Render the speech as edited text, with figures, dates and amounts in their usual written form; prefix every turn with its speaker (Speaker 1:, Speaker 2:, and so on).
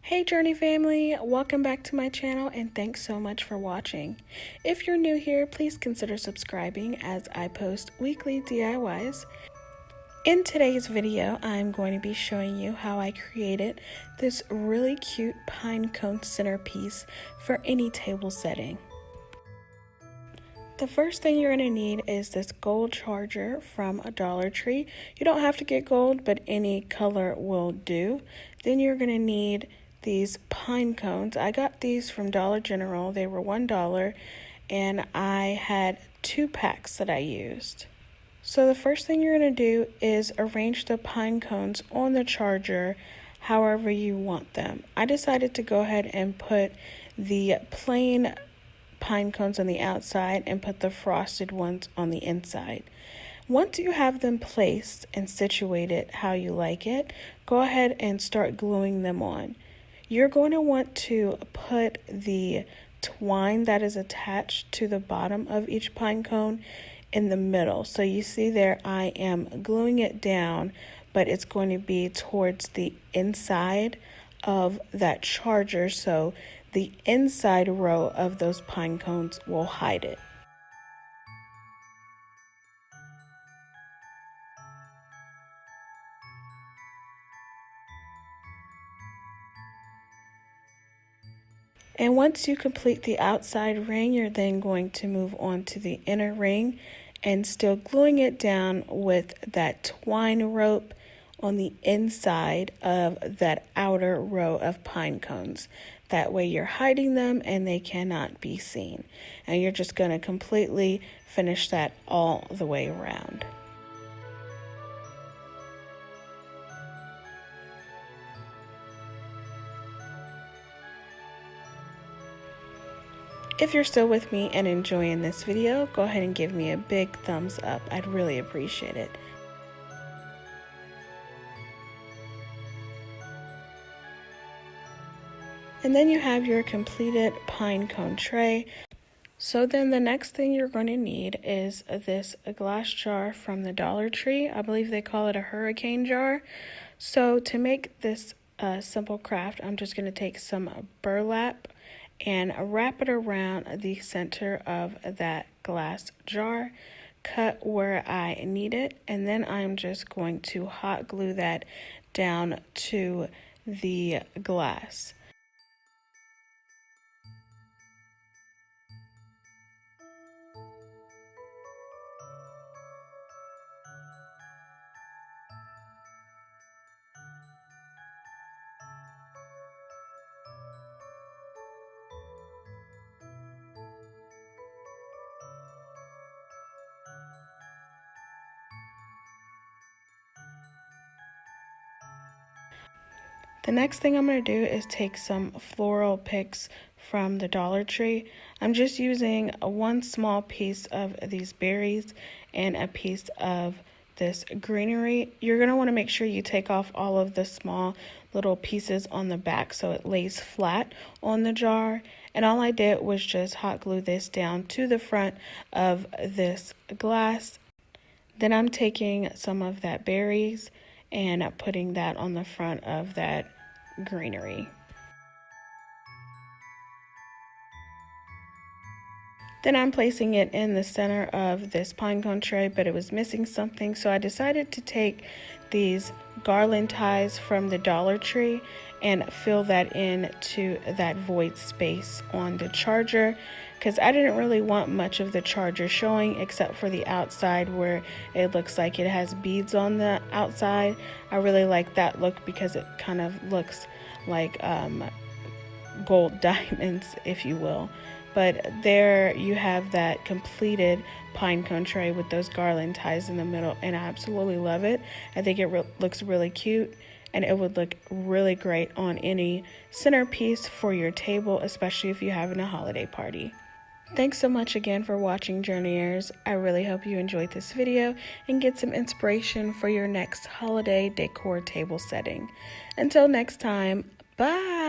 Speaker 1: Hey Journey family, welcome back to my channel and thanks so much for watching. If you're new here, please consider subscribing as I post weekly DIYs. In today's video, I'm going to be showing you how I created this really cute pine cone centerpiece for any table setting. The first thing you're going to need is this gold charger from Dollar Tree. You don't have to get gold, but any color will do. Then you're going to need these pine cones. I got these from Dollar General. They were $1 and I had 2 packs that I used. So the first thing you're going to do is arrange the pine cones on the charger however you want them. I decided to go ahead and put the plain pine cones on the outside and put the frosted ones on the inside. Once you have them placed and situated how you like it, go ahead and start gluing them on. You're going to want to put the twine that is attached to the bottom of each pine cone in the middle. So you see there I am gluing it down, but it's going to be towards the inside of that charger, so the inside row of those pine cones will hide it. And once you complete the outside ring, you're then going to move on to the inner ring and still gluing it down with that twine rope on the inside of that outer row of pine cones. That way you're hiding them and they cannot be seen. And you're just going to completely finish that all the way around. If you're still with me and enjoying this video, go ahead and give me a big thumbs up. I'd really appreciate it. And then you have your completed pine cone tray. So then the next thing you're going to need is this glass jar from the Dollar Tree. I believe they call it a hurricane jar. So to make this simple craft, I'm just going to take some burlap and wrap it around the center of that glass jar, cut where I need it, and then I'm just going to hot glue that down to the glass. The next thing I'm going to do is take some floral picks from the Dollar Tree. I'm just using one small piece of these berries and a piece of this greenery. You're going to want to make sure you take off all of the small little pieces on the back so it lays flat on the jar. And all I did was just hot glue this down to the front of this glass. Then I'm taking some of that berries and putting that on the front of that greenery. Then I'm placing it in the center of this pine cone tray, but it was missing something, so I decided to take these Garland Ties from the Dollar Tree and fill that in to that void space on the charger, because I didn't really want much of the charger showing except for the outside where it looks like it has beads on the outside. I really like that look because it kind of looks like gold diamonds, if you will. But there you have that completed pine cone tray with those garland ties in the middle, and I absolutely love it. I think it looks really cute, and it would look really great on any centerpiece for your table, especially if you're having a holiday party. Thanks so much again for watching, Journeyers. I really hope you enjoyed this video and get some inspiration for your next holiday decor table setting. Until next time, bye!